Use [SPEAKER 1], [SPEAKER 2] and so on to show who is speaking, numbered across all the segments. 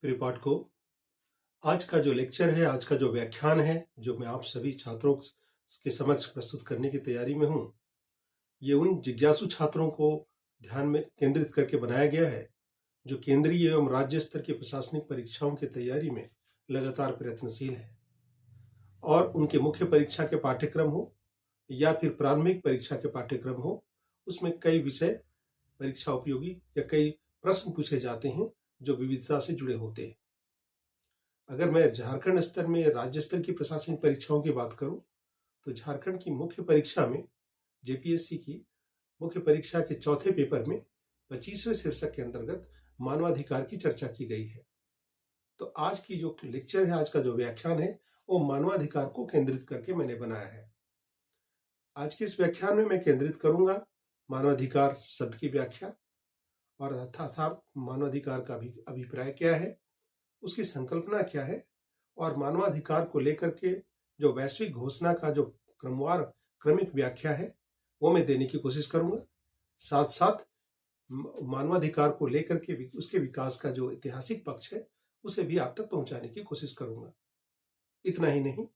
[SPEAKER 1] प्रिय पाठकों, आज का जो लेक्चर है, आज का जो व्याख्यान है, जो मैं आप सभी छात्रों के समक्ष प्रस्तुत करने की तैयारी में हूँ, ये उन जिज्ञासु छात्रों को ध्यान में केंद्रित करके बनाया गया है, जो केंद्रीय एवं राज्य स्तर की प्रशासनिक परीक्षाओं की तैयारी में लगातार प्रयत्नशील है और उनके मुख्य परीक्षा के पाठ्यक्रम हो या फिर प्रारंभिक परीक्षा के पाठ्यक्रम हो, उसमें कई विषय परीक्षा उपयोगी या कई प्रश्न पूछे जाते हैं जो विविधता से जुड़े होते हैं। अगर मैं झारखंड स्तर में राज्य स्तर की प्रशासनिक परीक्षाओं की बात करूं, तो झारखंड की मुख्य परीक्षा में जेपीएससी की मुख्य परीक्षा के चौथे पेपर में 25वें शीर्षक के अंतर्गत मानवाधिकार की चर्चा की गई है। तो आज की जो लेक्चर है, आज का जो व्याख्यान है, वो मानवाधिकार को केंद्रित करके मैंने बनाया है। आज के इस व्याख्यान में मैं केंद्रित करूंगा मानवाधिकार शब्द की व्याख्या और अर्थात मानवाधिकार का भी अभिप्राय क्या है, उसकी संकल्पना क्या है और मानवाधिकार को लेकर के जो वैश्विक घोषणा का जो क्रमिक व्याख्या है वो मैं देने की कोशिश करूंगा। साथ साथ मानवाधिकार को लेकर के उसके विकास का जो ऐतिहासिक पक्ष है उसे भी आप तक पहुंचाने की कोशिश करूंगा। इतना ही नहीं,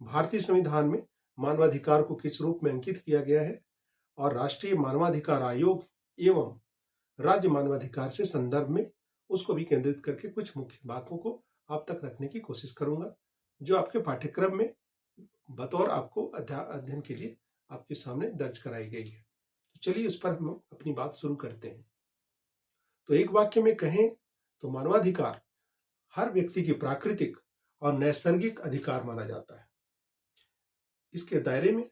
[SPEAKER 1] भारतीय संविधान में मानवाधिकार को किस रूप में अंकित किया गया है और राष्ट्रीय मानवाधिकार आयोग एवं राज्य मानवाधिकार से संदर्भ में उसको भी केंद्रित करके कुछ मुख्य बातों को आप तक रखने की कोशिश करूंगा, जो आपके पाठ्यक्रम में बतौर आपको अध्ययन के लिए आपके सामने दर्ज कराई गई है। तो चलिए उस पर हम अपनी बात शुरू करते हैं। तो एक वाक्य में कहें तो मानवाधिकार हर व्यक्ति की प्राकृतिक और नैसर्गिक अधिकार माना जाता है। इसके दायरे में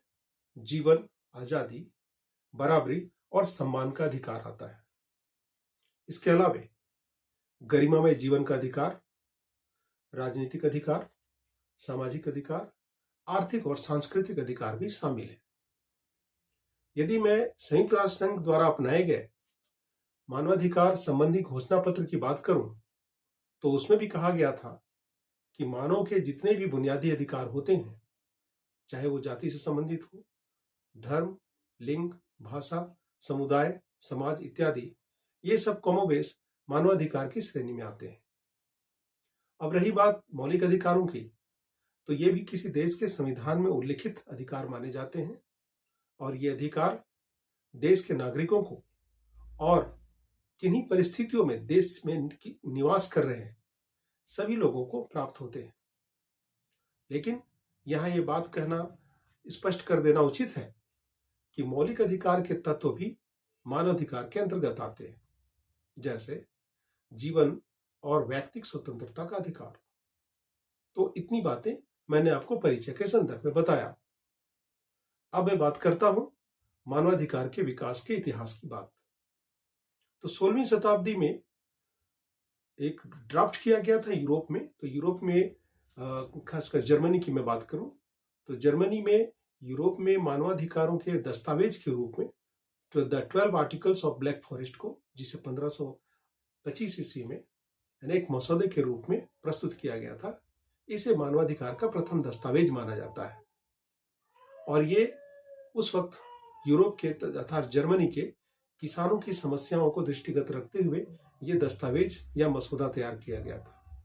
[SPEAKER 1] जीवन, आजादी, बराबरी और सम्मान का अधिकार आता है। इसके अलावा गरिमामय जीवन का अधिकार, राजनीतिक अधिकार, सामाजिक अधिकार, आर्थिक और सांस्कृतिक अधिकार भी शामिल है। यदि मैं संयुक्त राष्ट्र संघ द्वारा अपनाए गए मानवाधिकार संबंधी घोषणा पत्र की बात करूं, तो उसमें भी कहा गया था कि मानव के जितने भी बुनियादी अधिकार होते हैं, चाहे वो जाति से संबंधित हो, धर्म, लिंग, भाषा, समुदाय, समाज इत्यादि, ये सब कमोबेश मानवाधिकार की श्रेणी में आते हैं। अब रही बात मौलिक अधिकारों की, तो ये भी किसी देश के संविधान में उल्लिखित अधिकार माने जाते हैं और ये अधिकार देश के नागरिकों को और किन्हीं परिस्थितियों में देश में निवास कर रहे हैं सभी लोगों को प्राप्त होते हैं। लेकिन यहां ये बात कहना स्पष्ट कर देना उचित है कि मौलिक अधिकार के तत्व भी मानवाधिकार के अंतर्गत आते हैं, जैसे जीवन और व्यक्तिगत स्वतंत्रता का अधिकार। तो इतनी बातें मैंने आपको परिचय के संदर्भ में बताया। अब मैं बात करता हूं मानवाधिकार के विकास के इतिहास की बात। तो 16वीं शताब्दी में एक ड्राफ्ट किया गया था यूरोप में। तो यूरोप में खासकर जर्मनी की मैं बात करूं, तो जर्मनी में यूरोप में मानवाधिकारों के दस्तावेज के रूप में तो the 12 articles of black forest को, जिसे 1525 ईस्वी में एक मसौदे के रूप में प्रस्तुत किया गया था, इसे मानवाधिकार का प्रथम दस्तावेज माना जाता है। और ये उस वक्त यूरोप के अर्थात जर्मनी के किसानों की समस्याओं को दृष्टिगत रखते हुए ये दस्तावेज या मसौदा तैयार किया गया था।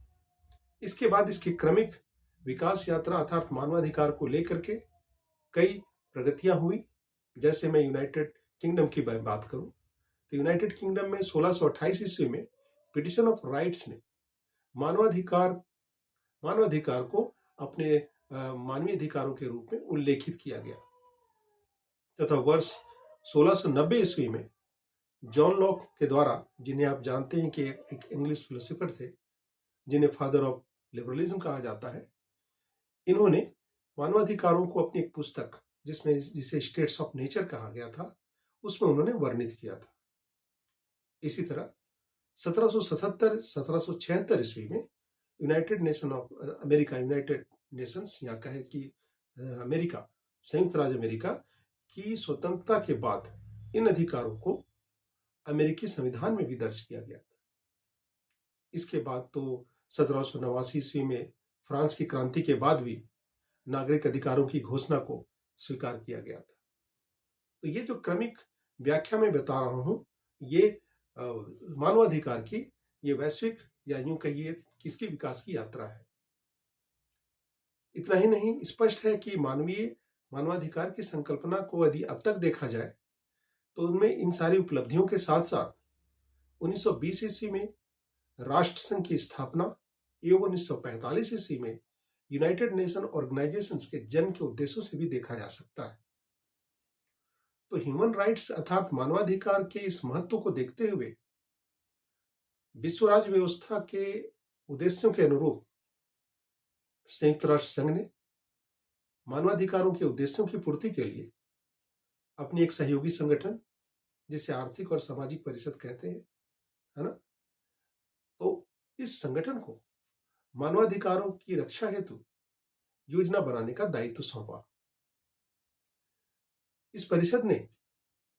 [SPEAKER 1] इसके बाद इसकी क्रमिक विकास यात्रा अर्थात मानवाधिकार को लेकर के कई प्रगतियां हुई। जैसे मैं यूनाइटेड किंगडम की बात करूं, तो यूनाइटेड किंगडम में 1628 ईस्वी में पिटिशन ऑफ राइट्स में मानवाधिकार को अपने मानवीय अधिकारों के रूप में उल्लेखित किया गया तथा वर्ष 1690 ईस्वी में जॉन लॉक के द्वारा, जिन्हें आप जानते हैं कि एक इंग्लिश फिलोसोफर थे जिन्हें फादर ऑफ लिबरलिज्म कहा जाता है, इन्होंने मानवाधिकारों को अपनी एक पुस्तक जिसे स्टेट्स ऑफ नेचर कहा गया था, उसमें उन्होंने वर्णित किया था। इसी तरह 1776 ईस्वी में यूनाइटेड नेशंस या कहे कि अमेरिका, संयुक्त राज्य अमेरिका की स्वतंत्रता के बाद इन अधिकारों को अमेरिकी संविधान में भी दर्ज किया गया था। इसके बाद तो 1789 ईस्वी में फ्रांस की क्रांति के बाद भी नागरिक अधिकारों की घोषणा को स्वीकार किया गया था। तो ये जो क्रमिक व्याख्या में बता रहा हूं, ये मानवाधिकार की ये वैश्विक या यूं कहिए कि इसकी विकास की यात्रा है। इतना ही नहीं, स्पष्ट है कि मानवाधिकार की संकल्पना को यदि अब तक देखा जाए तो उनमें इन सारी उपलब्धियों के साथ साथ 1920 ईस्वी में राष्ट्र संघ की स्थापना एवं 1945 ईस्वी में यूनाइटेड नेशन ऑर्गेनाइजेशंस के जन्म के उद्देश्यों से भी देखा जा सकता है। तो ह्यूमन राइट्स अर्थात मानवाधिकार के इस महत्व को देखते हुए विश्व राज्य व्यवस्था के उद्देश्यों के अनुरूप संयुक्त राष्ट्र संघ ने मानवाधिकारों के उद्देश्यों की पूर्ति के लिए अपनी एक सहयोगी संगठन, जिसे आर्थिक और सामाजिक परिषद कहते हैं, है ना, तो इस संगठन को मानवाधिकारों की रक्षा हेतु योजना बनाने का दायित्व सौंपा। इस परिषद ने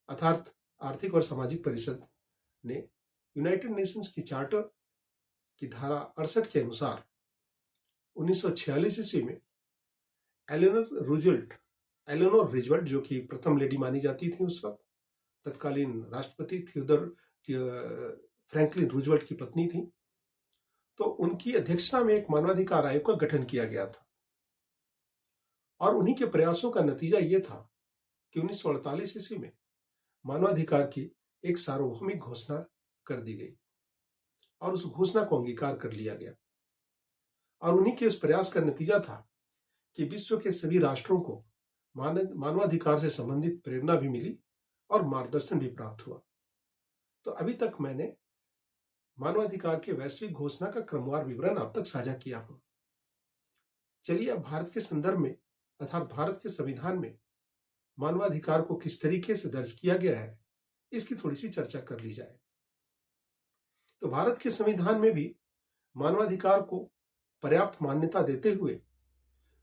[SPEAKER 1] अर्थात आर्थिक और सामाजिक परिषद ने यूनाइटेड नेशंस की चार्टर की धारा 68 के अनुसार 1946 ईस्वी में एलेनोर रूजवेल्ट, जो कि प्रथम लेडी मानी जाती थी उस वक्त, तत्कालीन राष्ट्रपति थियोडोर फ्रैंकलिन रूजवेल्ट की पत्नी थी, तो उनकी अध्यक्षता में एक मानवाधिकार आयोग का गठन किया गया था। और उन्हीं के प्रयासों का नतीजा ये था कि 1948 ईस्वी में मानवाधिकार की एक सार्वभौमिक घोषणा कर दी गई और उस घोषणा को अंगीकार कर लिया गया। और उन्हीं के उस प्रयास का नतीजा था कि विश्व के सभी राष्ट्रों को मानवाधिकार से संबंधित प्रेरणा भी मिली और मार्गदर्शन भी प्राप्त हुआ। तो अभी तक मैंने मानवाधिकार के वैश्विक घोषणा का क्रमवार विवरण अब तक साझा किया हूं। चलिए अब भारत के संदर्भ में अर्थात भारत के संविधान में मानवाधिकार को किस तरीके से दर्ज किया गया है, इसकी थोड़ी सी चर्चा कर ली जाए। तो भारत के संविधान में भी मानवाधिकार को पर्याप्त मान्यता देते हुए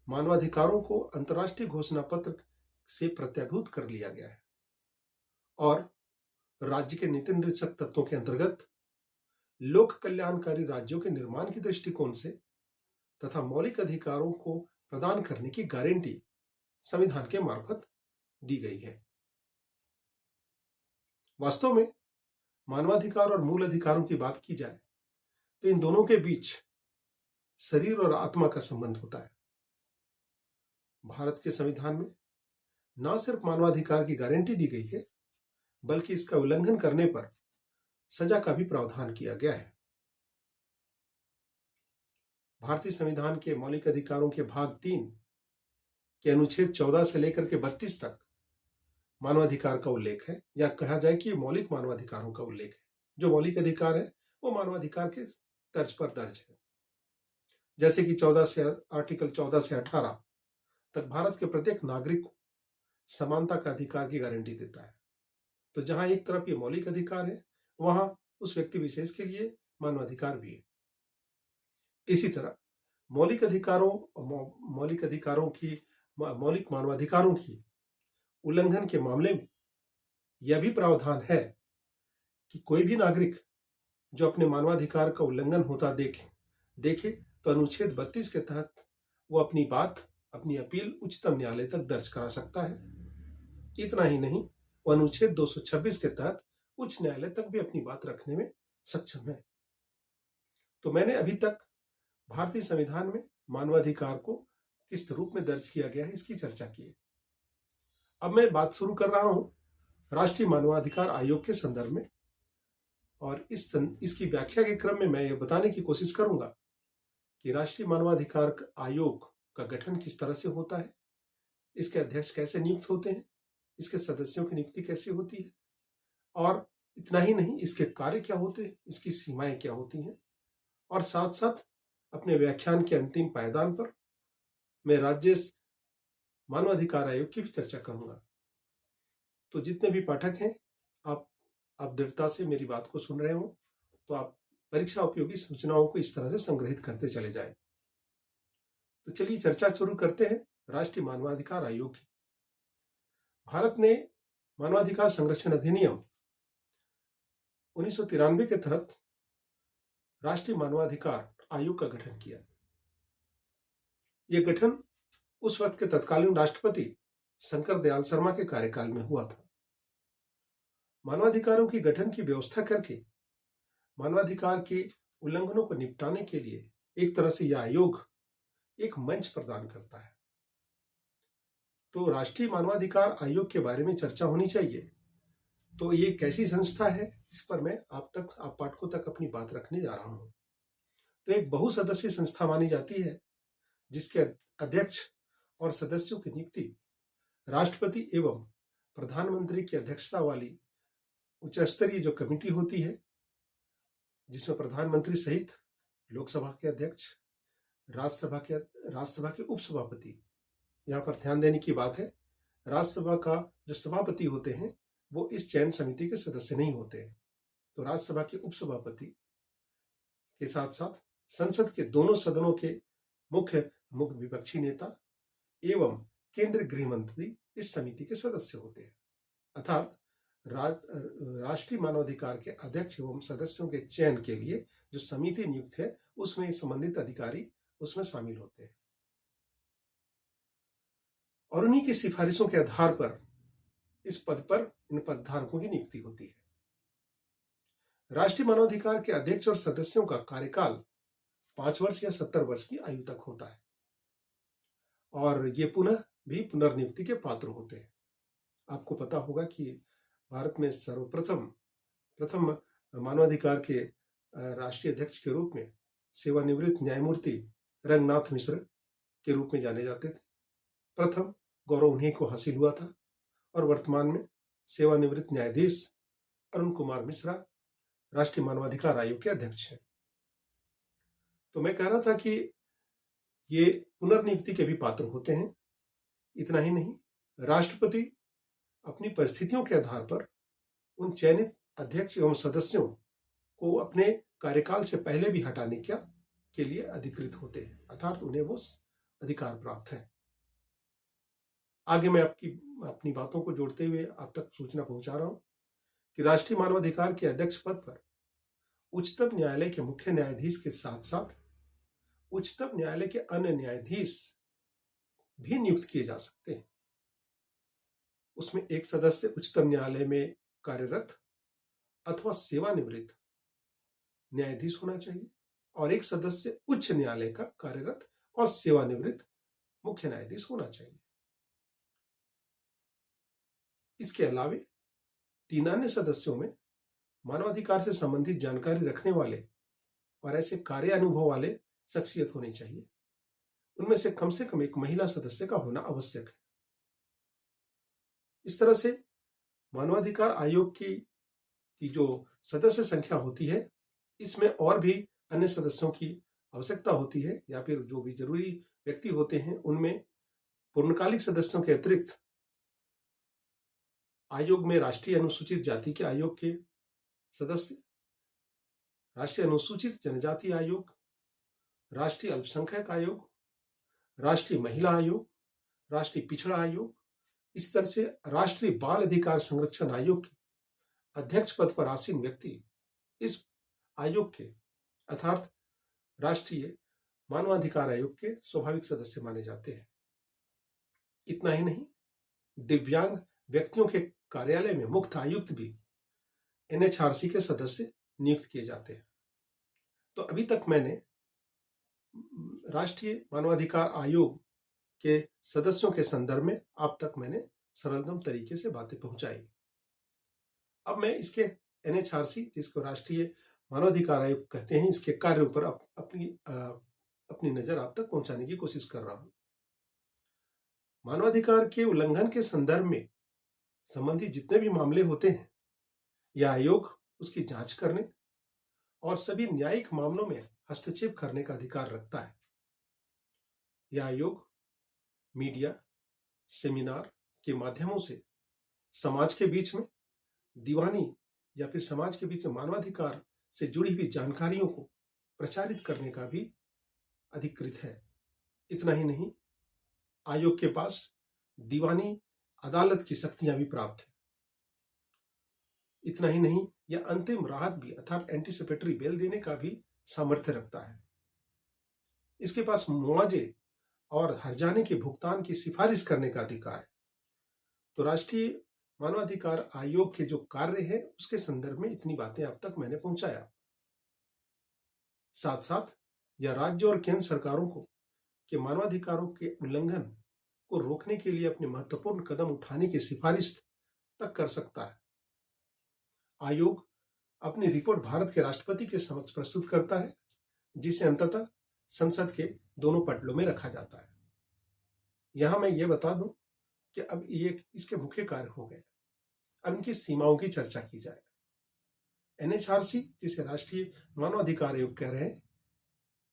[SPEAKER 1] मानवाधिकारों को अंतर्राष्ट्रीय घोषणा पत्र से प्रत्याभूत कर लिया गया है और राज्य के नीति निर्देशक तत्वों के अंतर्गत लोक कल्याणकारी राज्यों के निर्माण की दृष्टिकोण से तथा मौलिक अधिकारों को प्रदान करने की गारंटी संविधान के मार्फत दी गई है। वास्तव में मानवाधिकार और मूल अधिकारों की बात की जाए तो इन दोनों के बीच शरीर और आत्मा का संबंध होता है। भारत के संविधान में न सिर्फ मानवाधिकार की गारंटी दी गई है, बल्कि इसका उल्लंघन करने पर सजा का भी प्रावधान किया गया है। भारतीय संविधान के मौलिक अधिकारों के भाग 3 के अनुच्छेद 14 से लेकर के 32 तक मानवाधिकार का उल्लेख है, या कहा जाए कि मौलिक मानवाधिकारों का उल्लेख है। जो मौलिक अधिकार है वो मानवाधिकार के तर्ज पर दर्ज है। जैसे कि आर्टिकल 14 से 18 तक भारत के प्रत्येक नागरिक को समानता का अधिकार की गारंटी देता है। तो जहां एक तरफ ये मौलिक अधिकार है, वहां उस व्यक्ति विशेष के लिए मानवाधिकार भी है। इसी तरह मौलिक मानवाधिकारों की उल्लंघन के मामले में यह भी प्रावधान है कि कोई भी नागरिक जो अपने मानवाधिकार का उल्लंघन होता देखे तो अनुच्छेद 32 के तहत वो अपनी अपील उच्चतम न्यायालय तक दर्ज करा सकता है। इतना ही नहीं, वो अनुच्छेद 226 के तहत उच्च न्यायालय तक भी अपनी बात रखने में सक्षम है। तो मैंने अभी तक भारतीय संविधान में मानवाधिकार को किस रूप में दर्ज किया गया है इसकी चर्चा की है। अब मैं बात शुरू कर रहा हूं राष्ट्रीय मानवाधिकार आयोग के संदर्भ में, और इसकी व्याख्या के क्रम में मैं ये बताने की कोशिश करूंगा कि राष्ट्रीय मानवाधिकार आयोग का गठन किस तरह से होता है, इसके अध्यक्ष कैसे नियुक्त होते हैं, इसके सदस्यों की नियुक्ति कैसे होती है, और इतना ही नहीं, इसके कार्य क्या होते हैं, इसकी सीमाएं क्या होती हैं, और साथ साथ अपने व्याख्यान के अंतिम पायदान पर मैं राज्य मानवाधिकार आयोग की भी चर्चा करूंगा। तो जितने भी पाठक हैं, आप दृढ़ता से मेरी बात को सुन रहे हो, तो आप परीक्षा उपयोगी सूचनाओं को इस तरह से संग्रहित करते चले जाएं। तो चलिए चर्चा शुरू करते हैं राष्ट्रीय मानवाधिकार आयोग की। भारत ने मानवाधिकार संरक्षण अधिनियम 1993 के तहत राष्ट्रीय मानवाधिकार आयोग का गठन किया। यह गठन उस वक्त के तत्कालीन राष्ट्रपति शंकर दयाल शर्मा के कार्यकाल में हुआ था। मानवाधिकारों की गठन की व्यवस्था करके मानवाधिकार की उल्लंघनों को निपटाने के लिए एक तरह से यह आयोग एक मंच प्रदान करता है। तो राष्ट्रीय मानवाधिकार आयोग के बारे में चर्चा होनी चाहिए। तो ये कैसी संस्था है, इस पर मैं आप पाठकों तक अपनी बात रखने जा रहा हूं। तो एक बहुसदस्यीय संस्था मानी जाती है जिसके अध्यक्ष और सदस्यों की नियुक्ति राष्ट्रपति एवं प्रधानमंत्री की अध्यक्षता वाली उच्च स्तरीय जो कमेटी होती है, जिसमें प्रधानमंत्री सहित लोकसभा के अध्यक्ष, राज्यसभा के उपसभापति, यहाँ पर ध्यान देने की बात है, राज्यसभा का जो सभापति होते हैं वो इस चयन समिति के सदस्य नहीं होते। तो राज्यसभा के उपसभापति के साथ साथ संसद के दोनों सदनों के मुख्य विपक्षी नेता एवं केंद्रीय गृह मंत्री इस समिति के सदस्य होते हैं। अर्थात राष्ट्रीय मानवाधिकार के अध्यक्ष एवं सदस्यों के चयन के लिए जो समिति नियुक्त है उसमें संबंधित अधिकारी उसमें शामिल होते हैं और उन्हीं की सिफारिशों के आधार पर इस पद पर इन पदधारकों की नियुक्ति होती है। राष्ट्रीय मानवाधिकार के अध्यक्ष और सदस्यों का कार्यकाल 5 वर्ष या 70 वर्ष की आयु तक होता है और ये पुनः भी पुनर्नियुक्ति के पात्र होते हैं। आपको पता होगा कि भारत में प्रथम मानवाधिकार के राष्ट्रीय अध्यक्ष के रूप में सेवानिवृत्त न्यायमूर्ति रंगनाथ मिश्र के रूप में जाने जाते थे। प्रथम गौरव उन्हीं को हासिल हुआ था और वर्तमान में सेवानिवृत्त न्यायाधीश अरुण कुमार मिश्रा राष्ट्रीय मानवाधिकार आयोग के अध्यक्ष हैं। तो मैं कह रहा था कि ये पुनर्नियुक्ति के भी पात्र होते हैं। इतना ही नहीं, राष्ट्रपति अपनी परिस्थितियों के आधार पर उन चयनित अध्यक्ष एवं सदस्यों को अपने कार्यकाल से पहले भी हटाने के लिए अधिकृत होते हैं, अर्थात उन्हें वो अधिकार प्राप्त है। आगे मैं अपनी बातों को जोड़ते हुए आप तक सूचना पहुंचा रहा हूं कि राष्ट्रीय मानवाधिकार के अध्यक्ष पद पर उच्चतम न्यायालय के मुख्य न्यायाधीश के साथ साथ उच्चतम न्यायालय के अन्य न्यायाधीश भी नियुक्त किए जा सकते हैं। उसमें एक सदस्य उच्चतम न्यायालय में कार्यरत अथवा सेवानिवृत्त न्यायाधीश होना चाहिए और एक सदस्य उच्च न्यायालय का कार्यरत और सेवानिवृत्त मुख्य न्यायाधीश होना चाहिए। इसके अलावे 3 अन्य सदस्यों में मानवाधिकार से संबंधित जानकारी रखने वाले और ऐसे कार्य अनुभव वाले शख्सियत होनी चाहिए। उनमें से कम एक महिला सदस्य का होना आवश्यक है। इस तरह से मानवाधिकार आयोग की जो सदस्य संख्या होती है, इसमें और भी अन्य सदस्यों की आवश्यकता होती है या फिर जो भी जरूरी व्यक्ति होते हैं उनमें पूर्णकालिक सदस्यों के अतिरिक्त आयोग में राष्ट्रीय अनुसूचित जाति के आयोग के सदस्य, राष्ट्रीय अनुसूचित जनजाति आयोग, राष्ट्रीय अल्पसंख्यक आयोग, राष्ट्रीय महिला आयोग, राष्ट्रीय पिछड़ा आयोग, इस तरह से राष्ट्रीय बाल अधिकार संरक्षण आयोग के अध्यक्ष पद पर आसीन व्यक्ति इस आयोग के अर्थात राष्ट्रीय मानवाधिकार आयोग के स्वाभाविक सदस्य माने जाते हैं। इतना ही नहीं, दिव्यांग व्यक्तियों के कार्यालय में मुख्य आयुक्त भी एनएचआरसी के सदस्य नियुक्त किए जाते हैं। तो अभी तक मैंने राष्ट्रीय मानवाधिकार आयोग के सदस्यों के संदर्भ में आप तक मैंने सरलतम तरीके से बातें पहुंचाई। अब मैं इसके एनएचआरसी, जिसको राष्ट्रीय मानवाधिकार आयोग कहते हैं, इसके कार्यों पर अपनी नजर आप तक पहुंचाने की कोशिश कर रहा हूं। मानवाधिकार के उल्लंघन के संदर्भ में संबंधित जितने भी मामले होते हैं, यह आयोग उसकी जांच करने और सभी न्यायिक मामलों में हस्तक्षेप करने का अधिकार रखता है। यह आयोग मीडिया, सेमिनार के माध्यमों से समाज के बीच में दीवानी या फिर समाज के बीच में मानवाधिकार से जुड़ी हुई जानकारियों को प्रचारित करने का भी अधिकृत है। इतना ही नहीं, आयोग के पास दीवानी अदालत की शक्तियां भी प्राप्त है। इतना ही नहीं, यह अंतिम राहत भी अर्थात एंटीसिपेटरी बेल देने का भी सामर्थ्य रखता है। इसके पास मुआवजे और हर्जाने के भुगतान की सिफारिश करने का अधिकार है। तो राष्ट्रीय मानवाधिकार आयोग के जो कार्य है उसके संदर्भ में इतनी बातें अब तक मैंने पहुंचाया। साथ साथ यह राज्य और केंद्र सरकारों को कि मानवाधिकारों के उल्लंघन को रोकने के लिए अपने महत्वपूर्ण कदम उठाने की सिफारिश तक कर सकता है। आयोग अपनी रिपोर्ट भारत के राष्ट्रपति के समक्ष प्रस्तुत करता है, जिसे अंततः संसद के दोनों पटलों में रखा जाता है। यहां मैं ये बता दूं कि अब ये इसके मुख्य कार्य हो गए, अब इनकी सीमाओं की चर्चा की जाए। एनएचआरसी, जिसे राष्ट्रीय मानवाधिकार आयोग कह रहे हैं,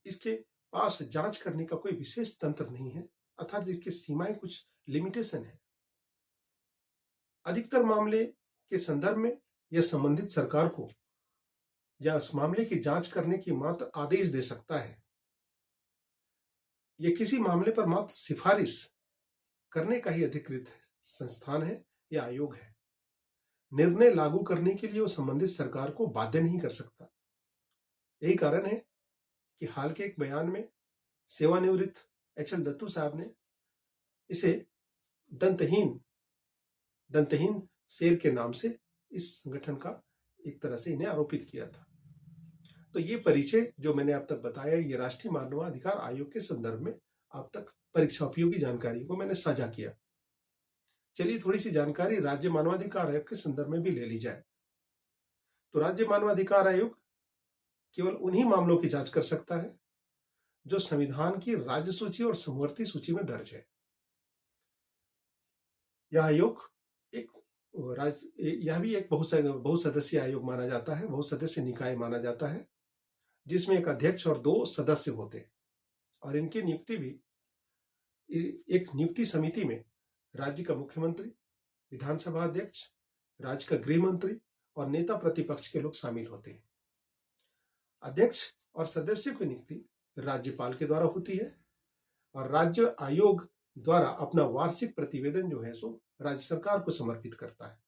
[SPEAKER 1] इसके पास जांच करने का कोई विशेष तंत्र नहीं है, अर्थात इसकी सीमाएं कुछ लिमिटेशन है। अधिकतर मामले के संदर्भ में यह संबंधित सरकार को या उस मामले की जांच करने की मात्र आदेश दे सकता है। यह किसी मामले पर मात्र सिफारिश करने का ही अधिकृत संस्थान है या आयोग है। निर्णय लागू करने के लिए वो संबंधित सरकार को बाध्य नहीं कर सकता। यही कारण है कि हाल के एक बयान में सेवानिवृत्त एचएल दत्तू साहब ने इसे दंतहीन शेर के नाम से इस संगठन का एक तरह से इन्हें आरोपित किया था। तो ये परिचय जो मैंने अब तक बताया, ये राष्ट्रीय मानवाधिकार आयोग के संदर्भ में अब तक परीक्षा उपयोगी जानकारी को मैंने साझा किया। चलिए थोड़ी सी जानकारी राज्य मानवाधिकार आयोग के संदर्भ में भी ले ली जाए। तो राज्य मानवाधिकार आयोग केवल उन्हीं मामलों की जांच कर सकता है जो संविधान की राज्य सूची और समवर्ती सूची में दर्ज है। यह आयोग यह भी एक बहुसदस्यीय आयोग माना जाता है, बहुसदस्य निकाय माना जाता है, जिसमें एक अध्यक्ष और 2 सदस्य होते हैं। और इनकी नियुक्ति भी एक नियुक्ति समिति में राज्य का मुख्यमंत्री, विधानसभा अध्यक्ष, राज्य का गृह मंत्री और नेता प्रतिपक्ष के लोग शामिल होते हैं। अध्यक्ष और सदस्यों की नियुक्ति राज्यपाल के द्वारा होती है और राज्य आयोग द्वारा अपना वार्षिक प्रतिवेदन जो है सो राज्य सरकार को समर्पित करता है।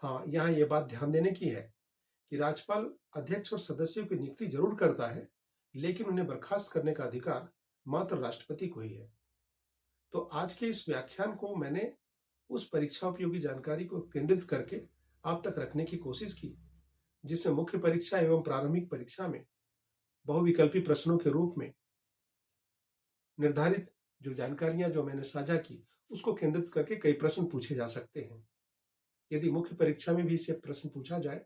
[SPEAKER 1] हाँ, यहाँ ये बात ध्यान देने की है कि राज्यपाल अध्यक्ष और सदस्यों की नियुक्ति जरूर करता है, लेकिन उन्हें बर्खास्त करने का अधिकार मात्र राष्ट्रपति को ही है। तो आज के इस व्याख्यान को मैंने उस परीक्षा उपयोगी जानकारी को केंद्रित करके आप तक रखने की कोशिश की, जिसमें मुख्य परीक्षा एवं प्रारंभिक परीक्षा में बहुविकल्पी प्रश्नों के रूप में निर्धारित जो जानकारियां जो मैंने साझा की, उसको केंद्रित करके कई प्रश्न पूछे जा सकते हैं। यदि मुख्य परीक्षा में भी इसे प्रश्न पूछा जाए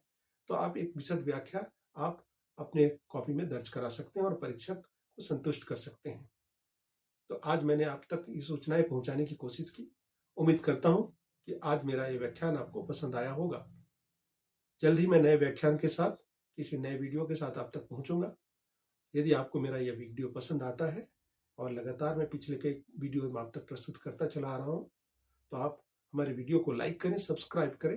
[SPEAKER 1] तो आप एक विशद व्याख्या आप अपने कॉपी में दर्ज करा सकते हैं और परीक्षक को संतुष्ट कर सकते हैं। तो आज मैंने आप तक ये सूचनाएं पहुंचाने की कोशिश की। उम्मीद करता हूं कि आज मेरा ये व्याख्यान आपको पसंद आया होगा। जल्द ही मैं नए व्याख्यान के साथ, किसी नए वीडियो के साथ आप तक पहुंचूंगा। यदि आपको मेरा यह वीडियो पसंद आता है और लगातार मैं पिछले कई वीडियो में आप तक प्रस्तुत करता चला आ रहा हूं, तो आप हमारे वीडियो को लाइक करें, सब्सक्राइब करें,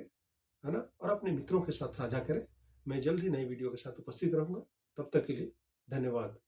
[SPEAKER 1] है ना, और अपने मित्रों के साथ साझा करें। मैं जल्द ही नई वीडियो के साथ उपस्थित रहूंगा। तब तक के लिए धन्यवाद।